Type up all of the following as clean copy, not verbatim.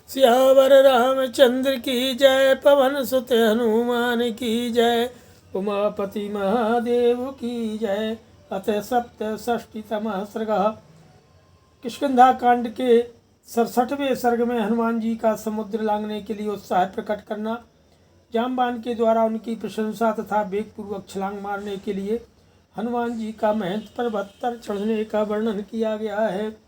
सियावर रामचंद्र की जय, पवन सुत हनुमान की जय, उमापति महादेव की जय। अथ सप्तषष्टितमः सर्गः। किष्किंधा कांड के 67वें सर्ग में हनुमान जी का समुद्र लांघने के लिए उत्साह प्रकट करना, जामबान के द्वारा उनकी प्रशंसा तथा वेगपूर्वक छलांग मारने के लिए हनुमान जी का महंत पर्वत पर चढ़ने का वर्णन किया गया है।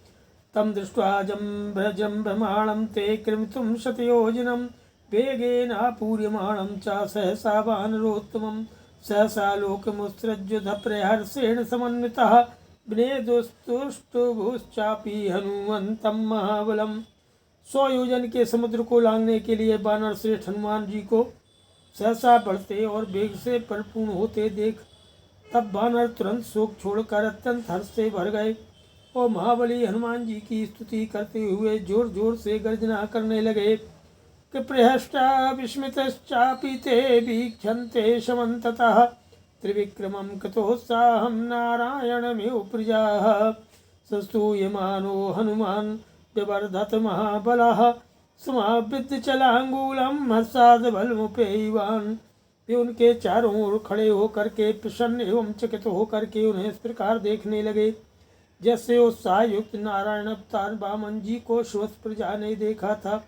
तम दृष्ट्वा जम्भमाणं ते कृमितुं शतयोजनं वेगेनापूर्यमाणं च सहसा वानरोत्तमं सहसा लोकमुत्सृज्य धप्रहर्षेण समन्वितः विनेदुस्तुष्टुभुश्चापि हनुमन्तं महाबलम्। 100 योजन के समुद्र को लांघने के लिए वानर श्रेष्ठ हनुमान जी को सहसा बढ़ते और वेग से परिपूर्ण होते देख तब वानर तुरंत शोक छोड़कर अत्यंत हर्ष से भर गए और महाबली हनुमान जी की स्तुति करते हुए जोर जोर से गर्जना करने लगे कि प्रहष्टा विस्मितश्चापि ते वीक्षन्ते समन्ततः त्रिविक्रमं कृतोत्साहं नारायणमेव प्रजाः संस्तूयमानो हनुमान् व्यवर्धत महाबलः समाविद्य चलांगूलम हर्षाद बलमुपेयवान्। वे उनके चारों ओर खड़े होकर के प्रसन्न एवं चकित होकर के उन्हें इस प्रकार देखने लगे जैसे उत्साह युक्त नारायण अवतार वामन जी को श्वस प्रजा ने देखा था।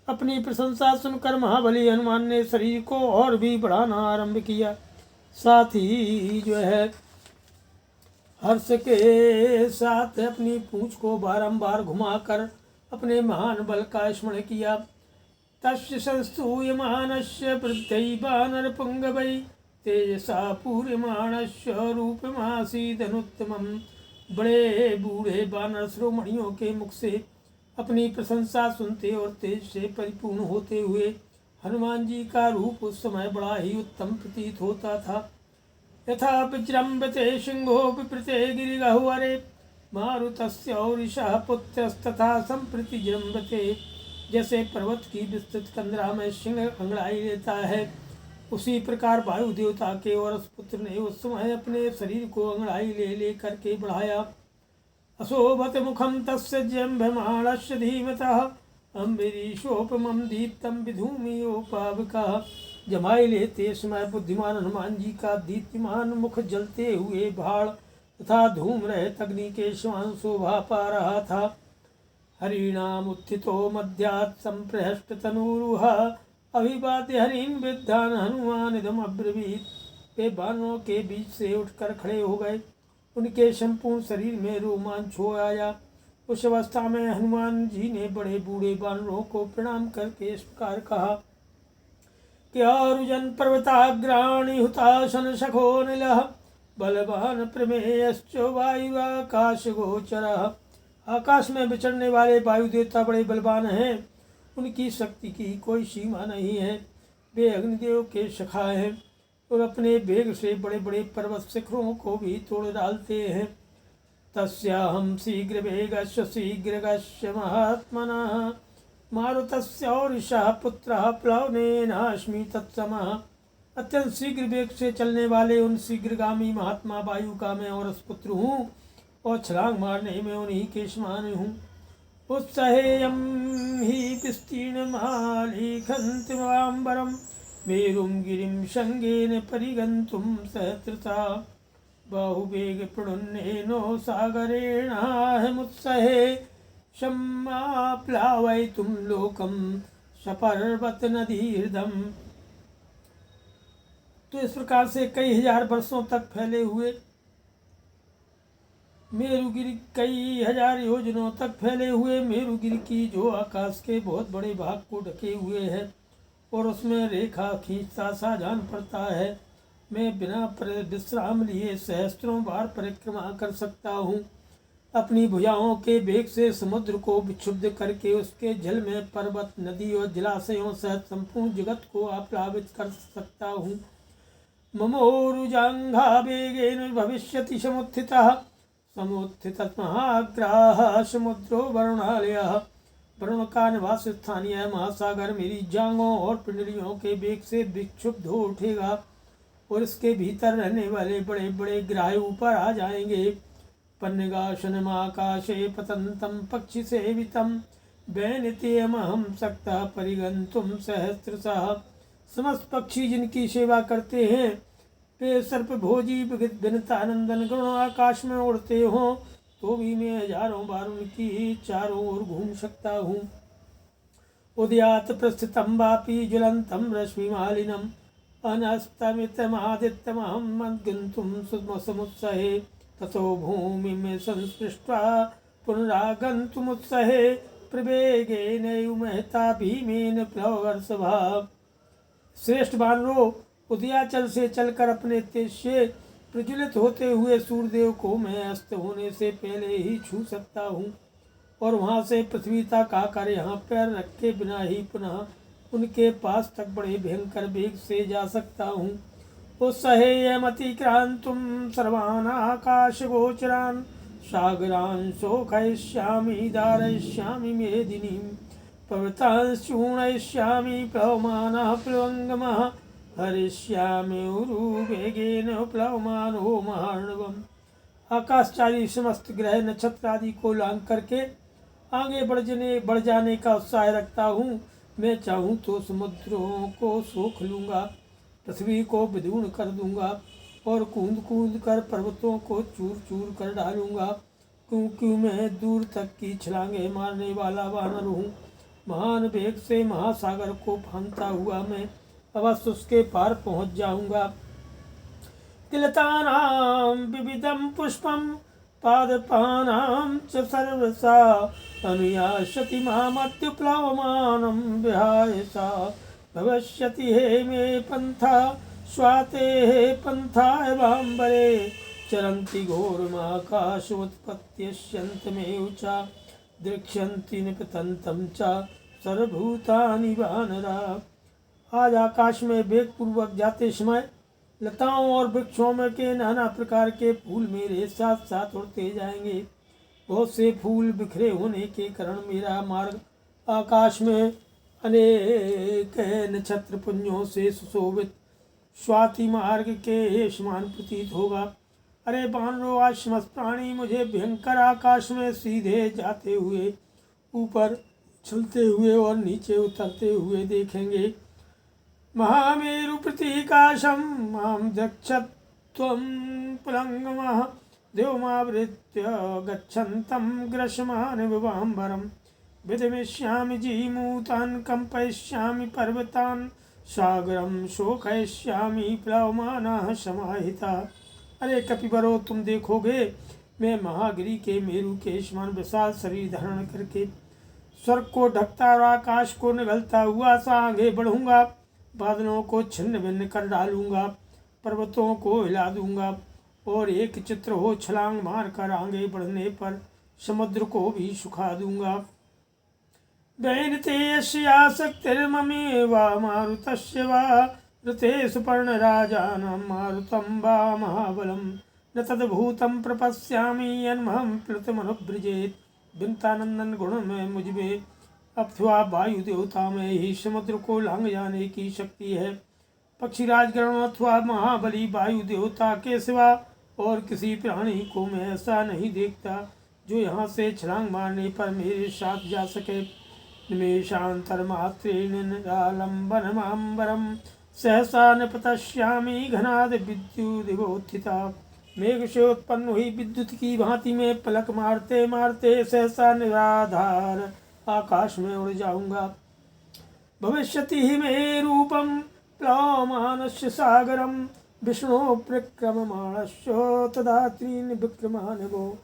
अपनी प्रशंसा सुनकर महाबली हनुमान ने शरीर को और भी बढ़ाना आरंभ किया, साथ ही जो है हर्ष के साथ अपनी पूंछ को बारंबार घुमाकर अपने महान बल का स्मरण किया। तस्य संस्तूयमानस्य वृद्धैवानरपुङ्गवै तेजसा पूर्यमाणस्य रूपमासीदनुत्तमम्। बड़े बूढ़े वानर शिरोमणियों के मुख से अपनी प्रशंसा सुनते और तेज से परिपूर्ण होते हुए हनुमान जी का रूप उस समय बड़ा ही उत्तम प्रतीत होता था। यथा विजृंभते सिंहो विप्रते गिरिगह्वरे मारुतस्योरिषः पुत्रस्तथा संप्रति जृंभते। जैसे पर्वत की विस्तृत कंदरा में सिंह अंगड़ाई लेता है, उसी प्रकार वायु देवता के औरस पुत्र ने उस समय अपने शरीर को अंगड़ाई ले ले करके बढ़ाया। अशोभत मुखम तस्य जम्भमाणस्य धीमतः अम्बरीशोपमं दीप्तं विधूमियोपावकः। जमाई लेते समय बुद्धिमान हनुमान जी का दीप्तिमान मुख जलते हुए भाड़ तथा धूम रहित अग्नि के समान शोभा पा रहा था। हरिणामुत्थितो मध्यात् संप्रहष्टतनूरुह अभिवाद्य हरिं विद्धान हनुमानिदम् अब्रवीत्। वे बानरों के बीच से उठकर खड़े हो गए, उनके संपूर्ण शरीर में रोमांच हो आया। उस अवस्था में हनुमान जी ने बड़े बूढ़े बानरों को प्रणाम करके इस प्रकार कहा कि आरुजन पर्वताग्राणि हुताशन सखो नीलः बलवान प्रमेयश्च वायुवाकाश गोचरः। आकाश में विचरने वाले वायु देवता बड़े बलवान हैं, उनकी शक्ति की कोई सीमा नहीं है। वे अग्निदेव के सखा हैं और अपने वेग से बड़े बड़े पर्वत शिखरों को भी तोड़ डालते हैं। तस्याहं शीघ्र वेगस्य शीघ्रगस्य महात्मनः मारुतस्योरिषः पुत्रः प्लवनेनास्मि तत्समः। अत्यंत शीघ्र वेग से चलने वाले उन शीघ्रगामी महात्मा वायु का मैं औरस पुत्र हूँ और छलांग मारने में उन्हीं के समान हूँ। उत्सहेयं हि विस्तीर्णमालिखन्तिमाम्बरं मेरुं गिरिं शङ्गेन परिगन्तुं सहस्रशः बाहुवेगप्रणुन्नेनो सागरेणाहमुत्सहे सम्माप्लावयितुं लोकं सपर्वतनदीर्धम्। तो इस प्रकार से कई हजार वर्षों तक फैले हुए मेरुगिरी, कई हजार योजनों तक फैले हुए मेरुगिरी की जो आकाश के बहुत बड़े भाग को ढके हुए है और उसमें रेखा खींचता सा जान पड़ता है, मैं बिना विश्राम लिए सहस्त्रों बार परिक्रमा कर सकता हूँ। अपनी भुजाओं के वेग से समुद्र को विक्षुब्ध करके उसके जल में पर्वत, नदी और जलाशयों सहित संपूर्ण जगत को आप्लावित कर सकता हूँ। ममोरुजांघा वेगेन भविष्यति समुत्थितः समुत्थितमहाग्राह समुद्रो वरुणालयः। वरुण का निवास स्थानीय महासागर मेरी जांघों और पिंडलियों के वेग से विक्षुब्ध हो उठेगा और इसके भीतर रहने वाले बड़े बड़े ग्राह ऊपर आ जाएंगे। पन्नगाशनमाकाशे पतन्तं पक्षिसेवितं वैनतेयमहं सक्तः परिगन्तुं सहस्रशः। समस्त पक्षी जिनकी सेवा करते हैं वे सर्पभोजी विनतानंदन गरुण आकाश में उड़ते हों तो भी मैं हजारों बार उनकी चारों ओर घूम सकता हूँ। उदयात प्रस्थितं वापि ज्वलन्तं रश्मिमालिनम् अनस्तमितमादित्यमहं मद्गन्तुं समुत्सहे ततो भूमिं संस्पृष्ट्वा पुनरागन्तुमुत्सहे प्रवेगेनैव महता भीमेन प्लववर्षभा। श्रेष्ठ बानरों, उदयाचल से चलकर अपने तेज से प्रज्वलित होते हुए सूर्यदेव को मैं अस्त होने से पहले ही छू सकता हूँ और वहाँ से पृथ्वी तक आकर यहाँ पैर रखे बिना ही पुनः उनके पास तक बड़े भयंकर वेग से जा सकता हूँ। उत्सहेयमतिक्रान्तुं सर्वान् आकाशगोचरान् सागरान् शोकयिष्यामि धारयिष्यामि मेदिनीं पर्वतान् चूर्णयिष्यामि प्लवमानः प्लवङ्गमः हरिष्यामि उरुवेगेन प्लवमानो महार्णवम्। आकाशचारी समस्त ग्रह नक्षत्र आदि को लांघ करके आगे बढ़ जाने का उत्साह रखता हूँ। मैं चाहूँ तो समुद्रों को सोख लूँगा, पृथ्वी को विदूर्ण कर दूँगा और कूद कूद कर पर्वतों को चूर चूर कर डालूँगा, क्योंकि मैं दूर तक की छलांगे मारने वाला वानर हूँ। महान वेग से महासागर को फांदता हुआ मैं अवश्य उसके पार पहुँच जाऊँगा। किलतानां विविधं पुष्पं पादपानां च सर्वसा अनुयास्यति मामत्युप्लवमानं विहाय सा भविष्यति हे मे पंथा स्वाते हे पंथाय वाम्बरे चरन्ति घोरमाकाशोत्पत्त्यस्यन्तमेव च दृक्ष्यन्ति निपतन्तं च सर्वभूतानि वानरा। आज आकाश में वेग पूर्वक जाते समय लताओं और वृक्षों में के नाना प्रकार के फूल मेरे साथ साथ उड़ते जाएंगे। बहुत से फूल बिखरे होने के कारण मेरा मार्ग आकाश में अनेक नक्षत्र पुंजों से सुशोभित स्वाति मार्ग के समान प्रतीत होगा। अरे बानरों, आज समस्त प्राणी मुझे भयंकर आकाश में सीधे जाते हुए, ऊपर चलते हुए और नीचे उतरते हुए देखेंगे। महामेरु प्रतीकाशं मां द्रक्ष्यत्वं पुलंगमः देवमावृत्य गच्छन्तं ग्रसमान् विवाम्बरं विधमिष्यामि जीमूतान् कंपयिष्यामि पर्वतान् सागरं शोकयिष्यामि प्लवमानः समाहिता। अरे कपिवरों, तुम देखोगे मैं महागिरी के मेरु के समान विशाल शरीर धारण करके स्वर्ग को ढकता और आकाश को निगलता हुआ सा आगे बढ़ूंगा। बादलों को छिन्न भिन्न कर डालूंगा, पर्वतों को हिला दूंगा और एक चित्र हो छलांग मार कर आगे बढ़ने पर समुद्र को भी सुखा दूंगा। दैनतेयस्यासक्तिर्ममे वा मारुतस्य वा ऋते सुपर्णराजानं मारुतं वा महाबलं न तद्भूतं प्रपश्यामि यन्महं प्लुतमनुव्रजेत्। विनतानंदन गुण में मुझमें अथवा वायु देवता में ही समुद्र को लांघ जाने की शक्ति है। पक्षीराज गण अथवा महाबली वायु देवता के सिवा और किसी प्राणी को मैं ऐसा नहीं देखता जो यहाँ से छलांग मारने पर मेरे साथ जा सके। निमेषान्तरमात्रेण निरालम्बनमाम्बरं सहसा निपतश्यामि घनाद विद्युदिवोत्थिता। मेघ से उत्पन्न हुई विद्युत की भांति में पलक मारते मारते सहसा निराधार आकाश में उड़ जाऊंगा। भविष्यति ही मे रूपम प्लवमानस्य सागरम विष्णु प्रक्रममाणस्य तदा त्रीन विक्रमानवो।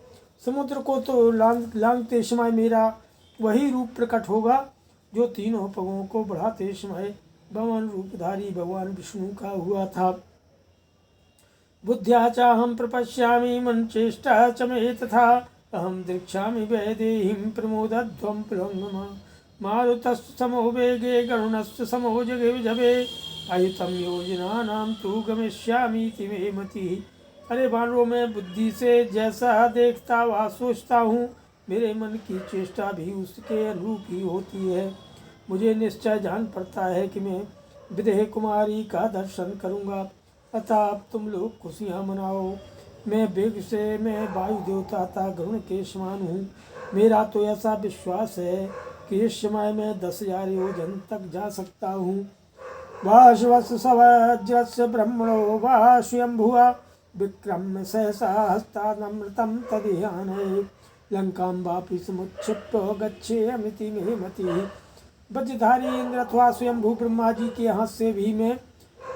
समुद्र को तो लांघते समय मेरा वही रूप प्रकट होगा जो तीनों पगों को बढ़ाते समय भवन रूपधारी भगवान विष्णु का हुआ था। बुद्ध्या चाहं प्रपश्यामि मन चेष्टा च मे तथा अहम दृक्षामि वैदेहीं प्रमोदध्वं प्लवङ्गम मारुतस्य समो वेगे गरुणस्य समो जगे अयुतं योजनानां तु गमिष्यामीति मे मतिः। अरे बानरों, मैं बुद्धि से जैसा देखता व सोचता हूँ मेरे मन की चेष्टा भी उसके अनुरूप ही होती है। मुझे निश्चय जान पड़ता है कि मैं विदेह कुमारी का दर्शन करूँगा। अतः अब तुम लोग खुशियाँ मनाओ। मैं वेग से मैं वायु देवता गरुण के समान हूँ। मेरा तो ऐसा विश्वास है कि इस समय मैं 10,000 योजन तक जा सकता हूँ। वाश्वस सवज्रस्य ब्रह्मणो वा स्वयंभुवा विक्रम्य सहसा हस्तादमृतं तदिहानये लंकां वापि समुच्छिप्तो गच्छेयमिति मे मतिः। वज्रधारी इंद्र अथवा स्वयंभू ब्रह्मा जी के हाथ से भी मैं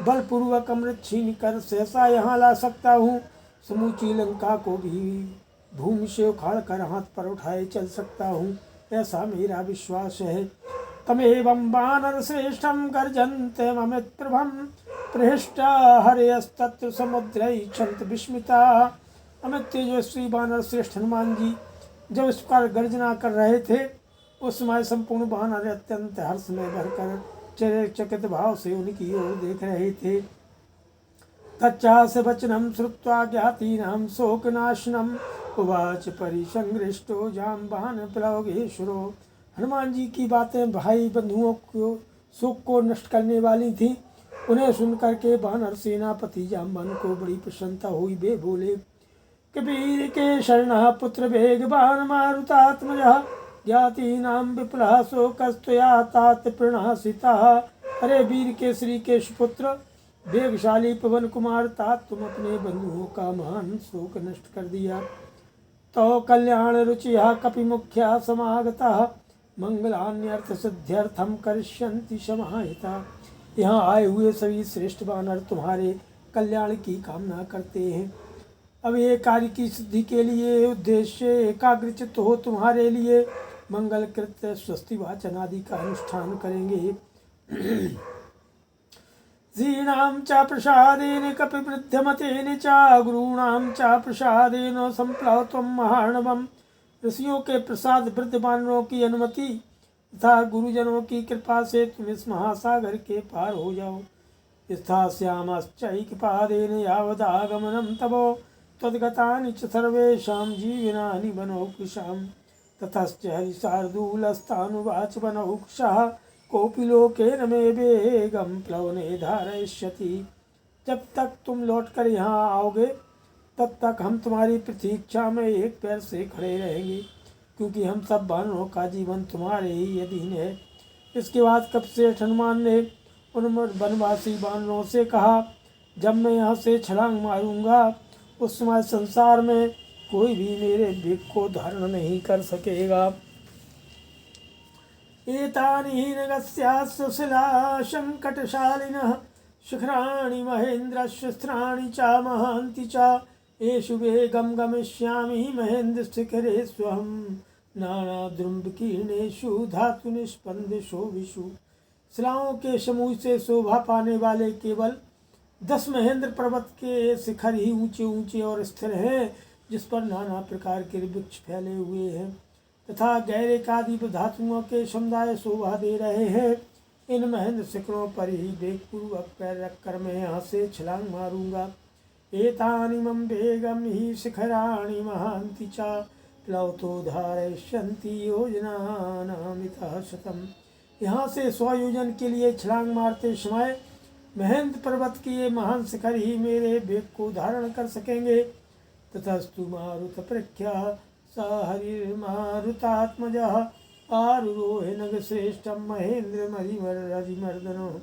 बलपूर्वक अमृत छीन कर सहसा यहाँ ला सकता हूँ। समूची लंका को भी भूमि से उखाड़ कर हाथ पर उठाए चल सकता हूँ, ऐसा मेरा विश्वास है। तमेवं वानर श्रेष्ठं गर्जन्त्यममित प्रभं प्रहिष्टा हरेस्तत्र समुद्रै छन्त विस्मिता। अमित तेजस्वी वानर श्रेष्ठ हनुमान जी जब इस प्रकार गर्जना कर रहे थे, उस समय संपूर्ण वानर अत्यंत हर्ष में भरकर चकित भाव से उनकी ओर देख रहे थे। तच्चास्य वचनं श्रुत्वा ज्ञातीनां शोकनाशनम् उवाच परिसंगृष्टो जाम्बान प्लवगेश्वरो। हनुमान जी की बातें भाई बंधुओं को शोक को नष्ट करने वाली थी। उन्हें सुनकर के वानर सेनापति जाम्बान को बड़ी प्रसन्नता हुई। वे बोले, कबीर के शरणः पुत्र वेगवान मारुतात्मजः ज्ञातीनां विपुलः शोकस्त्वया तात प्रणाशितः। अरे वीर केसरी के सुपुत्र वेगशाली पवन कुमार तात, तुम अपने बंधुओं का महान शोक नष्ट कर दिया। तो कल्याण रुचिया कपि मुख्या समागता मंगलान्यर्थ सिद्ध्यर्थम करिष्यन्ति समाहिता। यहाँ आए हुए सभी श्रेष्ठ वानर तुम्हारे कल्याण की कामना करते हैं। अब ये कार्य की सिद्धि के लिए उद्देश्य एकाग्रचित्त हो तुम्हारे लिए मंगल कृत्य स्वस्ति वाचन आदि का अनुष्ठान करेंगे। जीर्णां च प्रसादेन कपिवृद्धमतेन च गुरूणां च प्रसादेन संप्लवत्वं महार्णवम्। ऋषियों के प्रसाद वृद्ध वानरों की अनुमति तथा गुरुजनों की कृपा से तुम इस महासागर के पार हो जाओ। स्थास्यामश्चैकपादेन यावदागमनं तवो तद्गतानि च सर्वेषां जीवनानि वनौकुशां। ततश्च हरिशार्दूलस्तानुवाच वनौकुशः कोऽपि लोकेन मे वेगं प्लवने धारयिष्यति। जब तक तुम लौटकर यहाँ आओगे तब तक हम तुम्हारी प्रतीक्षा में एक पैर से खड़े रहेंगे, क्योंकि हम सब वानरों का जीवन तुम्हारे ही अधीन है। इसके बाद कपश्रेष्ठ हनुमान ने उन वनवासी वानरों से कहा, जब मैं यहाँ से छलांग मारूंगा उस समय संसार में कोई भी मेरे वेग को धारण नहीं कर सकेगा। एतानि नगस्यास्वशिला संकटशालिनः शिखराणि महेन्द्रस्त्राणि च महान्ति च येषु वेगं गमिष्यामि महेन्द्र शिखरे स्वहं नानाद्रुम्बकीर्णेषु धातु निष्पन्देषु विषु। शिलाओं के समूह से शोभा पाने वाले केवल 10 महेंद्र पर्वत के शिखर ही ऊंचे ऊंचे और स्थिर हैं, जिस पर नाना प्रकार के वृक्ष फैले हुए हैं तथा गैर आदि धातुओं के समुदाय शोभा दे रहे हैं। इन महेंद्र शिखरों पर ही वेगपूर्वक पैर रखकर मैं यहाँ से छलांग मारूंगा। एतानि मम वेगं हि शिखराणि महान्ति च प्लवतो धारयिष्यन्ति योजनानामितः शतम्। यहाँ से 100 योजन के लिए छलांग मारते समय महेंद्र पर्वत के ये महान शिखर ही मेरे वेग को धारण कर सकेंगे। ततस्तु मारुत प्रख्या स हरिर्मारुतात्मजः आरुरोहे नग श्रेष्ठम महेंद्र मरिमर्दनो।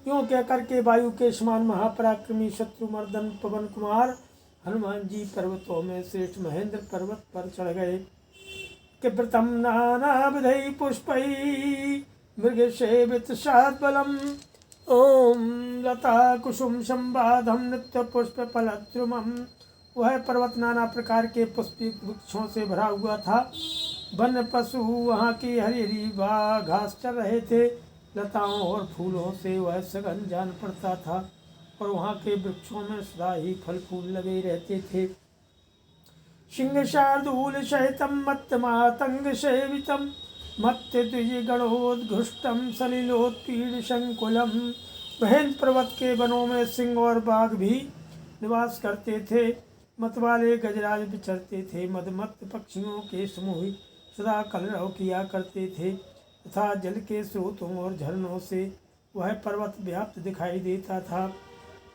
यूँ कह करके वायु के समान महापराक्रमी शत्रुमर्दन पवन कुमार हनुमान जी पर्वतों में श्रेष्ठ महेंद्र पर्वत पर चढ़ गए। किव्रतम नानाविधै पुष्पै मृगसेवित शाद्बलम् ओम लता कुसुम संवादम नित्य पुष्प फलद्रुमम्। वह पर्वत नाना प्रकार के पुष्पित वृक्षों से भरा हुआ था। वन पशु वहाँ की हरी हरी घास चल रहे थे। लताओं और फूलों से वह सघन जान पड़ता था और वहाँ के वृक्षों में सदा ही फल फूल लगे रहते थे। सिंह शार्दूल सहितम मत्त मातंग सेवितम मत्त द्विज गणोद्घुष्टम सलिलोत्पीड़ संकुलम। महेंद्र पर्वत के वनों में सिंह और बाघ भी निवास करते थे। मत वाले गजराज विचरते थे। मदमत्त पक्षियों के समूह सदा कलरव किया करते थे तथा जल के स्रोतों और झरनों से वह पर्वत व्याप्त दिखाई देता था।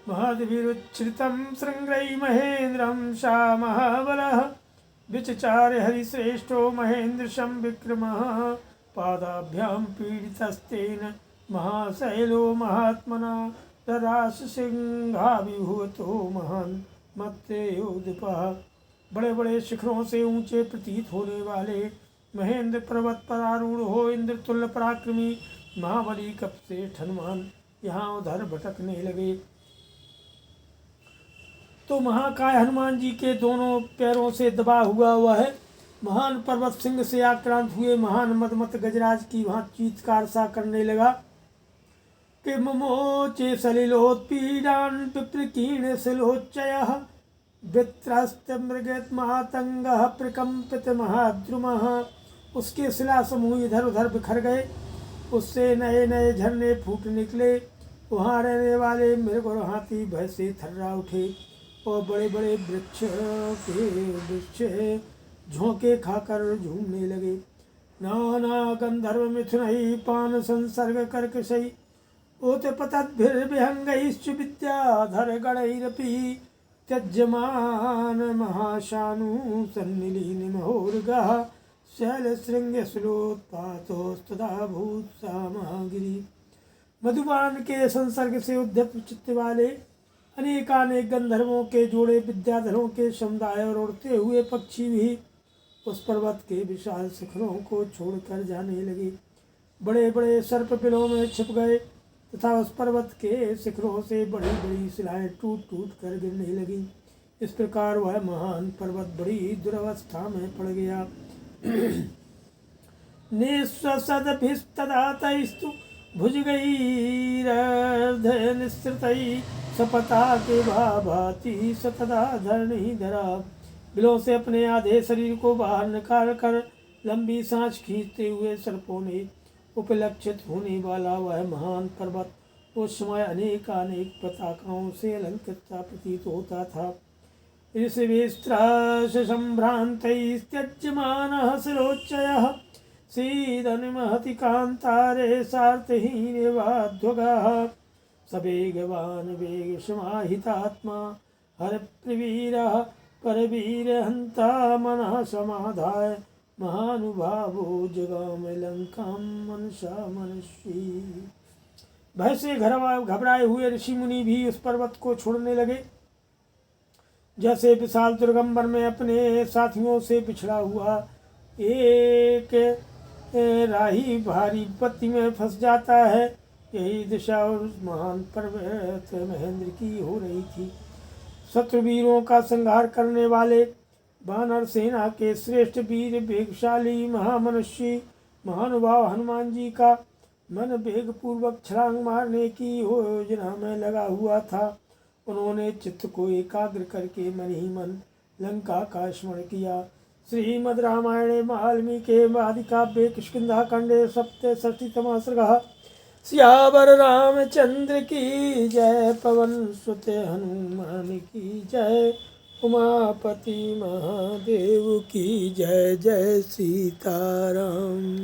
महद्भिरुच्छ्रितं श्रृंगै महेन्द्रं सा महाबलः विचचार्य हरिश्रेष्ठो महेन्द्र संविक्रमः पादाभ्यां पीडितस्तेन महाशैलो महात्मना दराश सिंहाभिभूतो महान मत्स्योदीपः। बड़े बड़े शिखरों से ऊंचे प्रतीत होने वाले महेंद्र पर्वत पर आरूढ़ हो इंद्र तुल्य पराक्रमी महाबली कपश्रेष्ठ हनुमान यहाँ उधर भटकने लगे तो महाकाय हनुमान जी के दोनों पैरों से दबा हुआ है महान पर्वत सिंह से आक्रांत हुए महान मदमत गजराज की भांति चीत्कार सा करने लगा कि ममोचे सलिलोत्पीडान् विप्रकीर्ण शिलोच्चयः वित्रस्त मृगत महातंगः प्रकंपित महाद्रुमः। उसके शिला समूह इधर उधर बिखर गए, उससे नए नए झरने फूट निकले। वहाँ रहने वाले मृग और हाथी भय से थर्रा उठे और बड़े बड़े वृक्ष झोंके खाकर झूमने लगे। नाना गंधर्व मिथुन पान संसर्ग कर्कशई ओत पतद्भिर्विहंगैश्च विद्याधर गणैरपि त्यज्यमान महाशानु सन्निलीन महोर्गः शैलशृंगशूलोत्पातोस्तदा भूत्सा महागिरि। मधुबान के संसर्ग से उद्यत चित्त वाले अनेकानेक गंधर्वों के जोड़े विद्याधरों के समुदाय और उड़ते हुए पक्षी भी उस पर्वत के विशाल शिखरों को छोड़कर जाने लगे। बड़े बड़े सर्प बिलों में छिप गए तथा उस पर्वत के शिखरों से बड़ी बड़ी शिलाएं टूट टूट कर गिरने लगी। इस प्रकार वह महान पर्वत बड़ी दुरवस्था में पड़ गया। निःश्वसदभिस्तदा तैस्तु भुजगैरर्धनिःसृतैः सपताके भाति सतदा धरणीधरा। बिलों से अपने आधे शरीर को बाहर निकाल कर लंबी सांस खींचते हुए सर्पों ने उपलक्षित होने वाला वह महान पर्वत उस समय अनेकानेक पताकाओं से अलंकृत प्रतीत होता था। ऋषिभिस्त्राससम्भ्रान्तैस्त्यज्यमानः शिलोच्चयः सीदन्महति कान्तारे सार्थहीनेवाध्वगः सवेगवान् वेगसमाहितात्मा हरप्रवीरः परवीरहन्ता मनः समाधाय महानुभावो जगाम लंकां मनसा मनस्वी। भय से घबराए हुए ऋषि मुनि भी उस पर्वत को छोड़ने लगे। जैसे विशाल दुर्गंबर में अपने साथियों से बिछड़ा हुआ एक राही भारी विपत्ति में फंस जाता है, यही दिशा उस महान पर्वत महेंद्र की हो रही थी। शत्रुवीरों का संहार करने वाले वानर सेना के श्रेष्ठ वीर वेगशाली महामनुष्य महानुभाव हनुमान जी का मन वेग पूर्वक छलांग मारने की योजना में लगा हुआ था। उन्होंने चित्त को एकाग्र करके मन ही मन लंका का स्मरण किया। श्रीमद् रामायणे वाल्मीकि आदि काव्ये किष्किंधाकांडे सप्तषष्टितमः सर्गः। सियावर रामचंद्र की जय, पवन सुत हनुमान की जय, उमापति महादेव की जय। जय सीताराम।